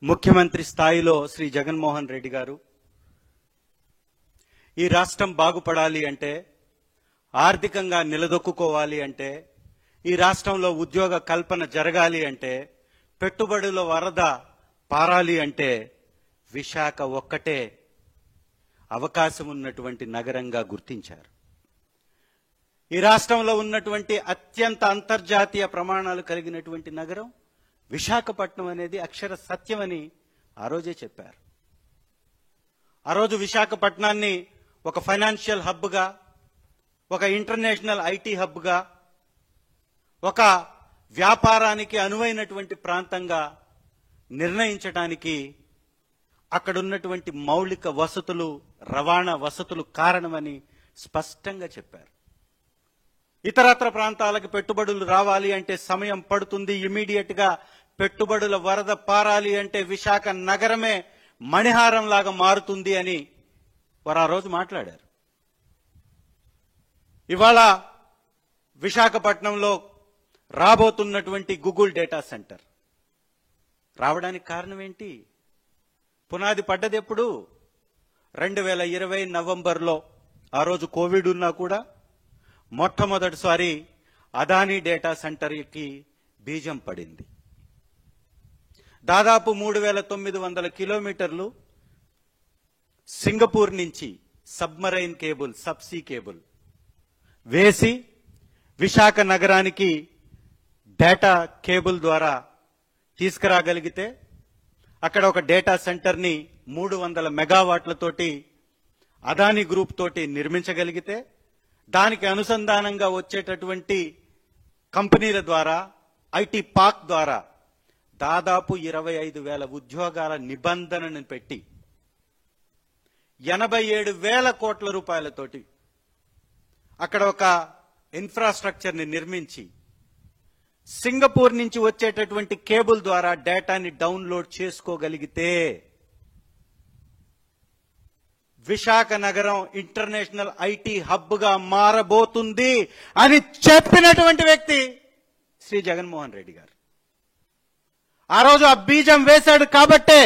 ముఖ్యమంత్రి స్థాయిలో శ్రీ జగన్మోహన్ రెడ్డి గారు ఈ రాష్ట్రం బాగుపడాలి అంటే, ఆర్థికంగా నిలదొక్కుకోవాలి అంటే, ఈ రాష్ట్రంలో ఉద్యోగ కల్పన జరగాలి అంటే, పెట్టుబడుల వరద పారాలి అంటే విశాఖ ఒక్కటే అవకాశం ఉన్నటువంటి నగరంగా గుర్తించారు. ఈ రాష్ట్రంలో ఉన్నటువంటి అత్యంత అంతర్జాతీయ ప్రమాణాలు కలిగినటువంటి నగరం విశాఖపట్నం అనేది అక్షర సత్యమని ఆ రోజే చెప్పారు. ఆ రోజు విశాఖపట్నాన్ని ఒక ఫైనాన్షియల్ హబ్గా, ఒక ఇంటర్నేషనల్ ఐటీ హబ్గా, ఒక వ్యాపారానికి అనువైనటువంటి ప్రాంతంగా నిర్ణయించడానికి అక్కడున్నటువంటి మౌలిక వసతులు, రవాణా వసతులు కారణమని స్పష్టంగా చెప్పారు. ఇతరత్ర ప్రాంతాలకు పెట్టుబడులు రావాలి అంటే సమయం పడుతుంది. ఇమీడియట్ గా పెట్టుబడుల వరద పారాలి అంటే విశాఖ నగరమే మణిహారం లాగా మారుతుంది అని వారు ఆ రోజు మాట్లాడారు. ఇవాళ విశాఖపట్నంలో రాబోతున్నటువంటి గూగుల్ డేటా సెంటర్ రావడానికి కారణం ఏంటి? పునాది పడ్డది ఎప్పుడు? 2020 నవంబర్లో. ఆ రోజు కోవిడ్ ఉన్నా కూడా మొట్టమొదటిసారి అదానీ డేటా సెంటర్కి బీజం పడింది. దాదాపు 3900 కిలోమీటర్లు సింగపూర్ నుంచి సబ్మరైన్ కేబుల్, సబ్సీ కేబుల్ వేసి విశాఖ నగరానికి డేటా కేబుల్ ద్వారా తీసుకురాగలిగితే, అక్కడ ఒక డేటా సెంటర్ని 300 మెగావాట్లతోటి అదానీ గ్రూప్ తోటి నిర్మించగలిగితే, దానికి అనుసంధానంగా వచ్చేటటువంటి కంపెనీల ద్వారా, ఐటీ పార్క్ ద్వారా దాదాపు 25,000 ఉద్యోగాల నిబంధనను పెట్టి 87,000 కోట్ల రూపాయలతోటి అక్కడ ఒక ఇన్ఫ్రాస్ట్రక్చర్ని నిర్మించి సింగపూర్ నుంచి వచ్చేటటువంటి కేబుల్ ద్వారా డేటాని డౌన్లోడ్ చేసుకోగలిగితే విశాఖ నగరం ఇంటర్నేషనల్ ఐటీ హబ్ గా మారబోతుంది అని చెప్పినటువంటి వ్యక్తి శ్రీ జగన్మోహన్ రెడ్డి గారు. ఆ రోజు ఆ బీజం వేశాడు కాబట్టే,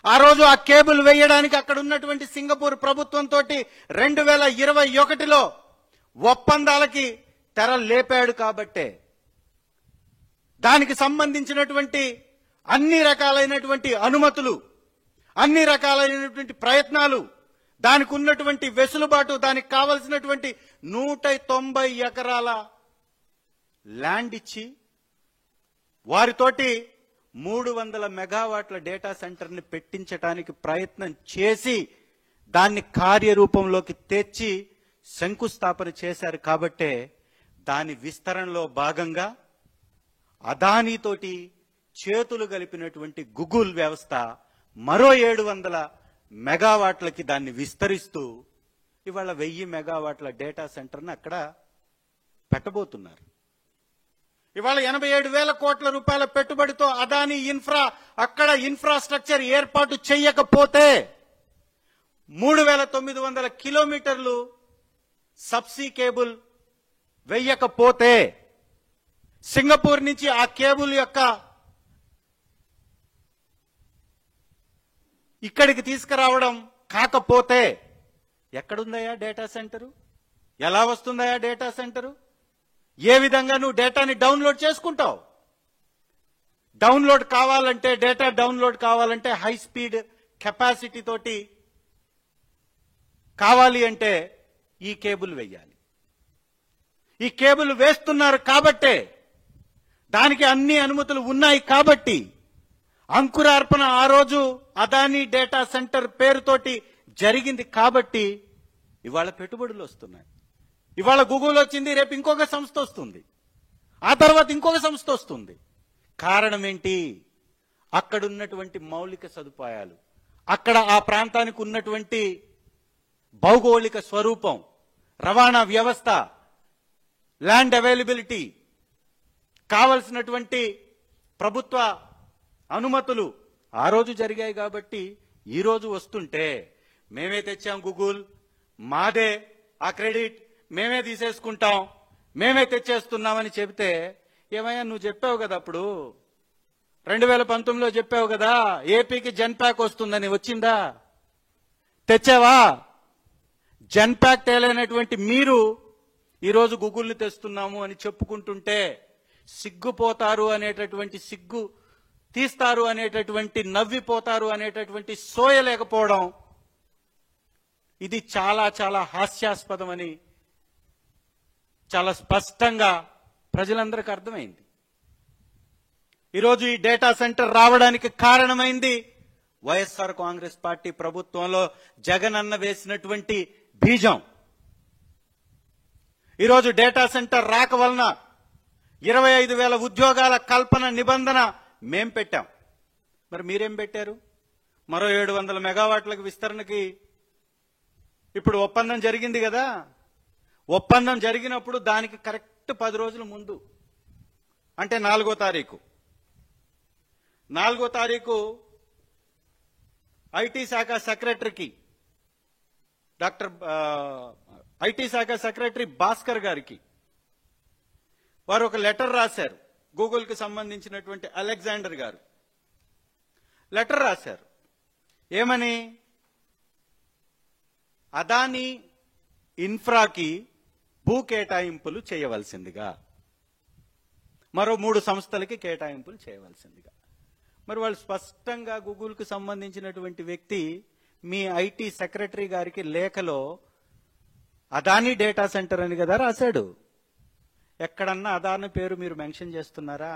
ఆ రోజు ఆ కేబుల్ వేయడానికి అక్కడ ఉన్నటువంటి సింగపూర్ ప్రభుత్వంతో 2021లో ఒప్పందాలకి తెర లేపాడు కాబట్టే, దానికి సంబంధించినటువంటి అన్ని రకాలైనటువంటి అనుమతులు, అన్ని రకాలైనటువంటి ప్రయత్నాలు, దానికి ఉన్నటువంటి వెసులుబాటు, దానికి కావలసినటువంటి 190 ఎకరాల ల్యాండ్ ఇచ్చి వారితోటి 300 మెగావాట్ల డేటా సెంటర్ని పెట్టించడానికి ప్రయత్నం చేసి దాన్ని కార్యరూపంలోకి తెచ్చి శంకుస్థాపన చేశారు. కాబట్టే దాని విస్తరణలో భాగంగా అదానీతోటి చేతులు కలిపినటువంటి గూగుల్ వ్యవస్థ మరో 700 మెగావాట్లకి దాన్ని విస్తరిస్తూ ఇవాళ 1000 మెగావాట్ల డేటా సెంటర్ని అక్కడ పెట్టబోతున్నారు. ఇవాళ 87,000 కోట్ల రూపాయల పెట్టుబడితో అదానీ అక్కడ ఇన్ఫ్రాస్ట్రక్చర్ ఏర్పాటు చేయకపోతే 3,900 కిలోమీటర్లు సబ్సీ కేబుల్ వెయ్యకపోతే, సింగపూర్ నుంచి ఆ కేబుల్ యొక్క ఇక్కడికి తీసుకురావడం కాకపోతే ఎక్కడుందయా డేటా సెంటరు? ఎలా వస్తుందయా డేటా సెంటరు? ఏ విధంగా నువ్వు డేటాని డౌన్లోడ్ చేసుకుంటావు? డేటా డౌన్లోడ్ కావాలంటే హై స్పీడ్ కెపాసిటీ తోటి కావాలి అంటే ఈ కేబుల్ వేయాలి. ఈ కేబుల్ వేస్తున్నారు కాబట్టే, దానికి అన్ని అనుమతులు ఉన్నాయి కాబట్టి, అంకురార్పణ ఆ రోజు అదానీ డేటా సెంటర్ పేరుతోటి జరిగింది కాబట్టి ఇవాళ పెట్టుబడులు వస్తున్నాయి. ఇవాళ గూగుల్ వచ్చింది, రేపు ఇంకొక సంస్థ వస్తుంది, ఆ తర్వాత ఇంకొక సంస్థ వస్తుంది. కారణం ఏంటి? అక్కడున్నటువంటి మౌలిక సదుపాయాలు, అక్కడ ఆ ప్రాంతానికి ఉన్నటువంటి భౌగోళిక స్వరూపం, రవాణా వ్యవస్థ, ల్యాండ్ అవైలబిలిటీ, కావలసినటువంటి ప్రభుత్వ అనుమతులు ఆ రోజు జరిగాయి కాబట్టి ఈ రోజు వస్తుంటే, మేమే తెచ్చాం గూగుల్, మాదే ఆ క్రెడిట్, మేమే తీసేసుకుంటాం, మేమే తెచ్చేస్తున్నామని చెబితే, ఏమయ్యా నువ్వు చెప్పావు కదా అప్పుడు 2019లో చెప్పావు కదా ఏపీకి జెన్పాక్ వస్తుందని, వచ్చిందా? తెచ్చావా? జెన్పాక్ తేలైనటువంటి మీరు ఈరోజు గూగుల్ని తెస్తున్నాము అని చెప్పుకుంటుంటే సిగ్గుపోతారు అనేటటువంటి, సిగ్గు తీస్తారు అనేటటువంటి, నవ్విపోతారు అనేటటువంటి సోయ లేకపోవడం ఇది చాలా చాలా హాస్యాస్పదమని చాలా స్పష్టంగా ప్రజలందరికీ అర్థమైంది. ఈరోజు ఈ డేటా సెంటర్ రావడానికి కారణమైంది వైఎస్ఆర్ కాంగ్రెస్ పార్టీ ప్రభుత్వంలో జగన్ అన్న వేసినటువంటి బీజం. ఈరోజు డేటా సెంటర్ రాక వలన 25,000 ఉద్యోగాల కల్పన నిబంధన మేం పెట్టాం. మరి మీరేం పెట్టారు? మరో 700 మెగావాట్లకు విస్తరణకి ఇప్పుడు ఒప్పందం జరిగింది కదా. ఒప్పందం జరిగినప్పుడు దానికి కరెక్ట్ 10 రోజుల ముందు, అంటే 4వ తారీఖు ఐటీ శాఖ సెక్రటరీకి, ఐటీ శాఖ సెక్రటరీ భాస్కర్ గారికి వారు ఒక లెటర్ రాశారు. గూగుల్కి సంబంధించినటువంటి అలెగ్జాండర్ గారు లెటర్ రాశారు. ఏమని? అదానీ ఇన్ఫ్రాకి భూ కేటాయింపులు చేయవలసిందిగా, మరో 3 సంస్థలకి కేటాయింపులు చేయవలసిందిగా. మరి వాళ్ళు స్పష్టంగా గూగుల్కి సంబంధించినటువంటి వ్యక్తి మీ ఐటీ సెక్రటరీ గారికి లేఖలో అదానీ డేటా సెంటర్ అని కదా రాశాడు. ఎక్కడన్నా అదానీ పేరు మీరు మెన్షన్ చేస్తున్నారా?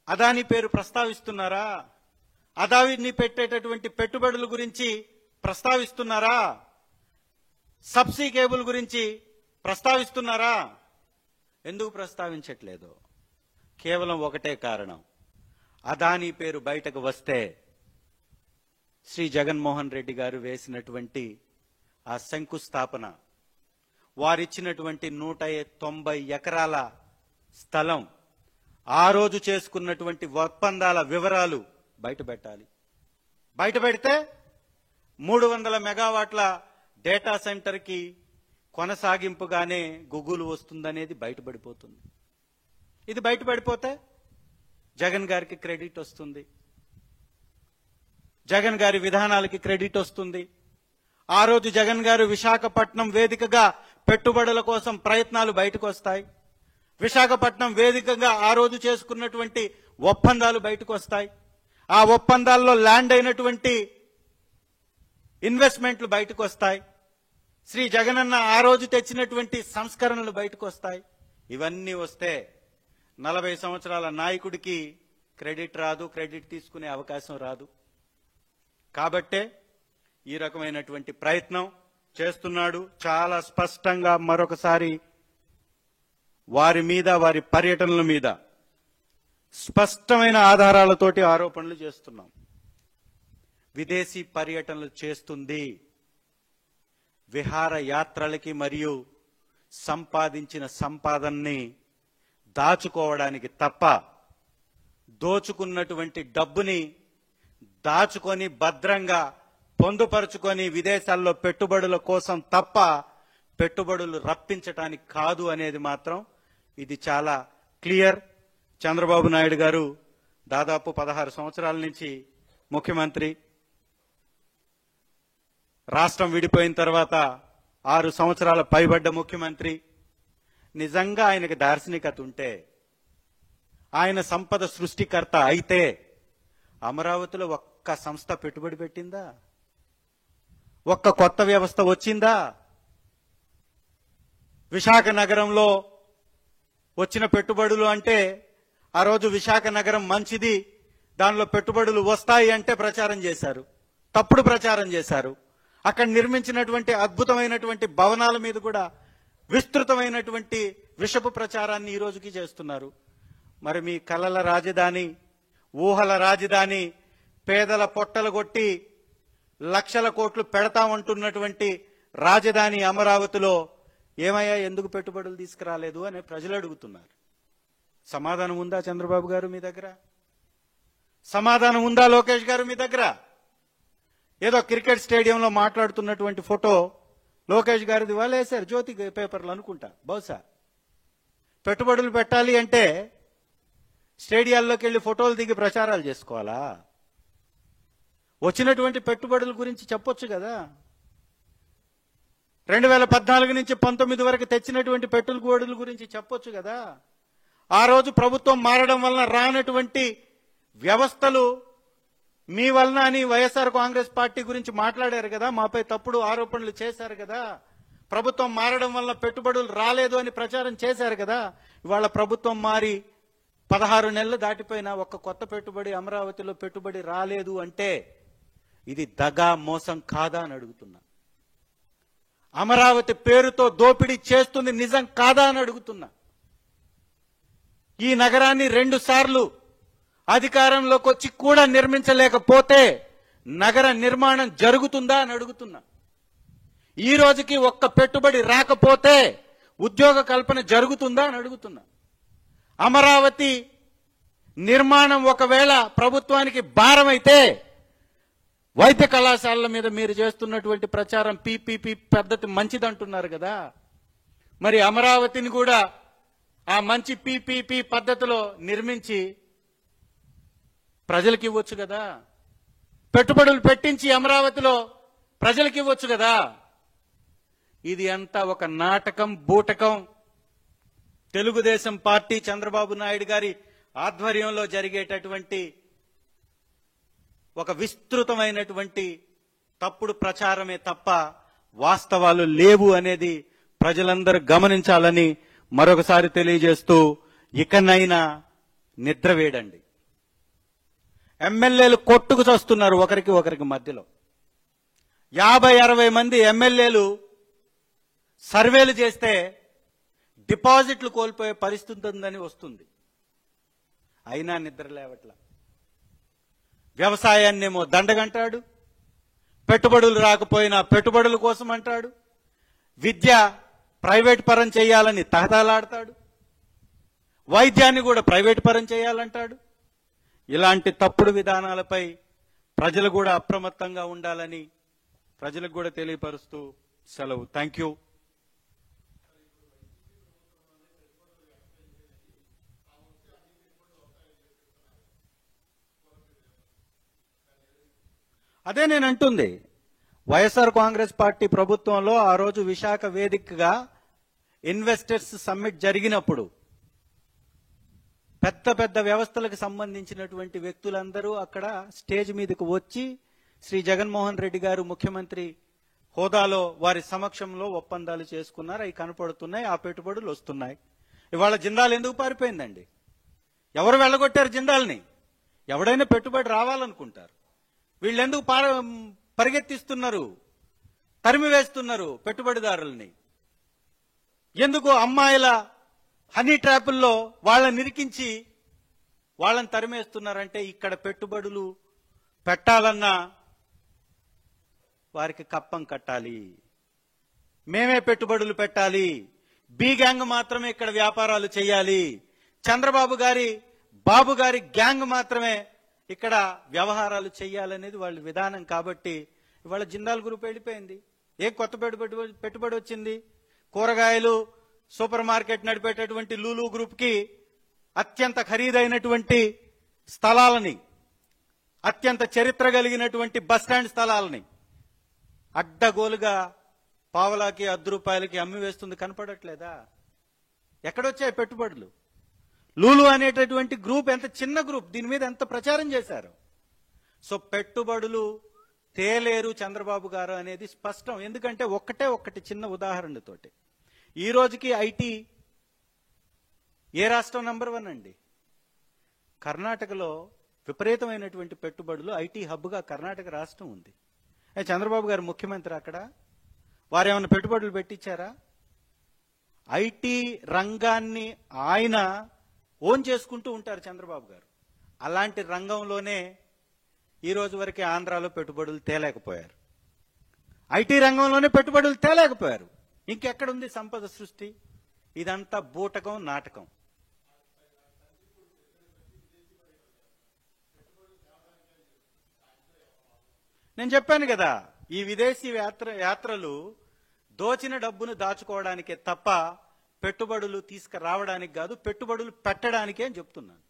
అదానీ పేరు ప్రస్తావిస్తున్నారా? అదానీ పెట్టేటటువంటి పెట్టుబడుల గురించి ప్రస్తావిస్తున్నారా? సబ్సీ కేబుల్ గురించి ప్రస్తావిస్తున్నారా? ఎందుకు ప్రస్తావించట్లేదు? కేవలం ఒకటే కారణం, అదానీ పేరు బయటకు వస్తే శ్రీ జగన్మోహన్ రెడ్డి గారు వేసినటువంటి ఆ శంకుస్థాపన, వారిచ్చినటువంటి 190 ఎకరాల స్థలం, ఆ రోజు చేసుకున్నటువంటి ఒప్పందాల వివరాలు బయట పెట్టాలి. బయట పెడితే 300 మెగావాట్ల డేటా సెంటర్కి కొనసాగింపుగానే గూగుల్ వస్తుందనేది బయటపడిపోతుంది. ఇది బయటపడిపోతే జగన్ గారికి క్రెడిట్ వస్తుంది, జగన్ గారి విధానాలకి క్రెడిట్ వస్తుంది. ఆ రోజు జగన్ గారు విశాఖపట్నం వేదికగా పెట్టుబడుల కోసం ప్రయత్నాలు బయటకు వస్తాయి. విశాఖపట్నం వేదికగా ఆ రోజు చేసుకున్నటువంటి ఒప్పందాలు బయటకు వస్తాయి. ఆ ఒప్పందాల్లో ల్యాండ్ అయినటువంటి ఇన్వెస్ట్మెంట్లు బయటకు వస్తాయి. శ్రీ జగనన్న ఆ రోజు తెచ్చినటువంటి సంస్కరణలు బయటకు వస్తాయి. ఇవన్నీ వస్తే 40 సంవత్సరాల నాయకుడికి క్రెడిట్ రాదు, క్రెడిట్ తీసుకునే అవకాశం రాదు. కాబట్టే ఈ రకమైనటువంటి ప్రయత్నం చేస్తున్నాడు. చాలా స్పష్టంగా మరొకసారి వారి మీద, వారి పర్యటనల మీద స్పష్టమైన ఆధారాలతోటి ఆరోపణలు చేస్తున్నాం. విదేశీ పర్యటనలు చేస్తుంది విహార యాత్రలకి మరియు సంపాదించిన సంపాదనని దాచుకోవడానికి తప్ప, దోచుకున్నటువంటి డబ్బుని దాచుకొని భద్రంగా పొందుపరుచుకొని విదేశాల్లో పెట్టుబడుల కోసం తప్ప పెట్టుబడులు రప్పించటానికి కాదు అనేది మాత్రం ఇది చాలా క్లియర్. చంద్రబాబు నాయుడు గారు దాదాపు 16 సంవత్సరాల నుంచి ముఖ్యమంత్రి, రాష్ట్రం విడిపోయిన తర్వాత 6 సంవత్సరాల పైబడ్డ ముఖ్యమంత్రి. నిజంగా ఆయనకి దార్శనికత ఉంటే, ఆయన సంపద సృష్టికర్త అయితే అమరావతిలో ఒక్క సంస్థ పెట్టుబడి పెట్టిందా? ఒక్క కొత్త వ్యవస్థ వచ్చిందా? విశాఖ నగరంలో వచ్చిన పెట్టుబడులు అంటే ఆ రోజు విశాఖ నగరం మంచిది, దానిలో పెట్టుబడులు వస్తాయి అంటే ప్రచారం చేశారు, తప్పుడు ప్రచారం చేశారు. అక్కడ నిర్మించినటువంటి అద్భుతమైనటువంటి భవనాల మీద కూడా విస్తృతమైనటువంటి విషపు ప్రచారాన్ని ఈ రోజుకి చేస్తున్నారు. మరి మీ కలల రాజధాని, ఊహల రాజధాని, పేదల పొట్టలు కొట్టి లక్షల కోట్లు పెడతామంటున్నటువంటి రాజధాని అమరావతిలో ఏమయ్యా, ఎందుకు పెట్టుబడులు తీసుకురాలేదు అని ప్రజలు అడుగుతున్నారు. సమాధానం ఉందా చంద్రబాబు గారు మీ దగ్గర? సమాధానం ఉందా లోకేష్ గారు మీ దగ్గర? ఏదో క్రికెట్ స్టేడియంలో మాట్లాడుతున్నటువంటి ఫోటో లోకేష్ గారిది వాళ్ళు వేశారు, జ్యోతి పేపర్లు అనుకుంటా బహుశా. పెట్టుబడులు పెట్టాలి అంటే స్టేడియాల్లోకి వెళ్ళి ఫోటోలు దిగి ప్రచారాలు చేసుకోవాలా? వచ్చినటువంటి పెట్టుబడుల గురించి చెప్పొచ్చు కదా. 2014 నుంచి 19 వరకు తెచ్చినటువంటి పెట్టుబడుల గురించి చెప్పొచ్చు కదా. ఆ రోజు ప్రభుత్వం మారడం వలన రానటువంటి వ్యవస్థలు మీ వలన అని వైఎస్ఆర్ కాంగ్రెస్ పార్టీ గురించి మాట్లాడారు కదా, మాపై తప్పుడు ఆరోపణలు చేశారు కదా. ప్రభుత్వం మారడం వల్ల పెట్టుబడులు రాలేదు అని ప్రచారం చేశారు కదా. ఇవాళ ప్రభుత్వం మారి 16 నెలలు దాటిపోయినా ఒక్క కొత్త పెట్టుబడి అమరావతిలో పెట్టుబడి రాలేదు అంటే ఇది దగా మోసం కాదా అని అడుగుతున్నా. అమరావతి పేరుతో దోపిడీ చేస్తుంది నిజం కాదా అని అడుగుతున్నా. ఈ నగరాన్ని 2 సార్లు అధికారంలోకి వచ్చి కూడా నిర్మించలేకపోతే నగర నిర్మాణం జరుగుతుందా అని అడుగుతున్నా. ఈ రోజుకి ఒక్క పెట్టుబడి రాకపోతే ఉద్యోగ కల్పన జరుగుతుందా అని అడుగుతున్నా. అమరావతి నిర్మాణం ఒకవేళ ప్రభుత్వానికి భారమైతే వైద్య కళాశాలల మీద మీరు చేస్తున్నటువంటి ప్రచారం పీపీపీ పద్ధతి మంచిదంటున్నారు కదా, మరి అమరావతిని కూడా ఆ మంచి పీపీపీ పద్ధతిలో నిర్మించి ప్రజలకు ఇవ్వచ్చు కదా. పెట్టుబడులు పెట్టించి అమరావతిలో ప్రజలకు ఇవ్వచ్చు కదా. ఇది అంతా ఒక నాటకం, బూటకం. తెలుగుదేశం పార్టీ చంద్రబాబు నాయుడు గారి ఆధ్వర్యంలో జరిగేటటువంటి ఒక విస్తృతమైనటువంటి తప్పుడు ప్రచారమే తప్ప వాస్తవాలు లేవు అనేది ప్రజలందరూ గమనించాలని మరొకసారి తెలియజేస్తూ ఇకనైనా నిద్ర వేడండి. ఎమ్మెల్యేలు కొట్టుకు చస్తున్నారు ఒకరికి మధ్యలో. 50-60 మంది ఎమ్మెల్యేలు సర్వేలు చేస్తే డిపాజిట్లు కోల్పోయే పరిస్థితి ఉందని వస్తుంది. అయినా నిద్ర లేవట్లా. వ్యవసాయాన్నేమో దండగంటాడు, పెట్టుబడులు రాకపోయినా పెట్టుబడుల కోసం అంటాడు, విద్య ప్రైవేట్ పరం చేయాలని తహతలాడతాడు, వైద్యాన్ని కూడా ప్రైవేట్ పరం చేయాలంటాడు. ఇలాంటి తప్పుడు విధానాలపై ప్రజలు కూడా అప్రమత్తంగా ఉండాలని ప్రజలకు కూడా తెలియపరుస్తూ సెలవు. Thank you. అదే నేను అంటుంది. వైఎస్ఆర్ కాంగ్రెస్ పార్టీ ప్రభుత్వంలో ఆ రోజు విశాఖ వేదికగా ఇన్వెస్టర్స్ సమ్మిట్ జరిగినప్పుడు పెద్ద వ్యవస్థలకు సంబంధించినటువంటి వ్యక్తులందరూ అక్కడ స్టేజ్ మీదకు వచ్చి శ్రీ జగన్మోహన్ రెడ్డి గారు ముఖ్యమంత్రి హోదాలో వారి సమక్షంలో ఒప్పందాలు చేసుకున్నారు. అవి కనపడుతున్నాయి, ఆ పెట్టుబడులు వస్తున్నాయి. ఇవాళ జిందాల్ ఎందుకు పారిపోయిందండి? ఎవరు వెళ్ళగొట్టారు జిందాల్ని? ఎవడైనా పెట్టుబడి రావాలనుకుంటారు. వీళ్ళెందుకు పరిగెత్తిస్తున్నారు, తరిమివేస్తున్నారు పెట్టుబడిదారుల్ని? ఎందుకు అమ్మాయిల హనీ ట్రాపుల్లో వాళ్ళని నిరికించి వాళ్ళని తరిమేస్తున్నారంటే ఇక్కడ పెట్టుబడులు పెట్టాలన్నా వారికి కప్పం కట్టాలి, మేమే పెట్టుబడులు పెట్టాలి, బి గ్యాంగ్ మాత్రమే ఇక్కడ వ్యాపారాలు చేయాలి, చంద్రబాబు గారి బాబు గారి గ్యాంగ్ మాత్రమే ఇక్కడ వ్యవహారాలు చేయాలనేది వాళ్ళ విధానం. కాబట్టి ఇవాళ జిందాల్ గ్రూప్ వెళ్ళిపోయింది. ఏ కొత్త పెట్టుబడి వచ్చింది? కూరగాయలు సూపర్ మార్కెట్ నడిపేటటువంటి లూలు గ్రూప్ కి అత్యంత ఖరీదైనటువంటి స్థలాలని, అత్యంత చరిత్ర కలిగినటువంటి బస్టాండ్ స్థలాలని అడ్డగోలుగా పావలాకి ₹10 అమ్మి వేస్తుంది. కనపడట్లేదా? ఎక్కడొచ్చాయి పెట్టుబడులు? లూలు అనేటటువంటి గ్రూప్ ఎంత చిన్న గ్రూప్, దీని మీద ఎంత ప్రచారం చేశారు. సో పెట్టుబడులు తేలేరు చంద్రబాబు గారు అనేది స్పష్టం. ఎందుకంటే ఒక్కటి చిన్న ఉదాహరణతోటి ఈ రోజుకి ఐటీ ఏ రాష్ట్రం నంబర్ 1 అండి? కర్ణాటకలో విపరీతమైనటువంటి పెట్టుబడులు, ఐటీ హబ్గా కర్ణాటక రాష్ట్రం ఉంది. చంద్రబాబు గారు ముఖ్యమంత్రి, అక్కడ వారేమైనా పెట్టుబడులు పెట్టించారా? ఐటీ రంగాన్ని ఆయన ఓన్ చేసుకుంటూ ఉంటారు చంద్రబాబు గారు. అలాంటి రంగంలోనే ఈ రోజు వరకే ఆంధ్రాలో పెట్టుబడులు తేలేకపోయారు. ఐటీ రంగంలోనే పెట్టుబడులు తేలేకపోయారు. ఇంకెక్కడుంది సంపద సృష్టి? ఇదంతా బూటకం, నాటకం. నేను చెప్పాను కదా, ఈ విదేశీ యాత్రలు దోచిన డబ్బును దాచుకోవడానికే తప్ప పెట్టుబడులు తీసుకురావడానికి కాదు, పెట్టుబడులు పెట్టడానికే అని చెప్తున్నాను.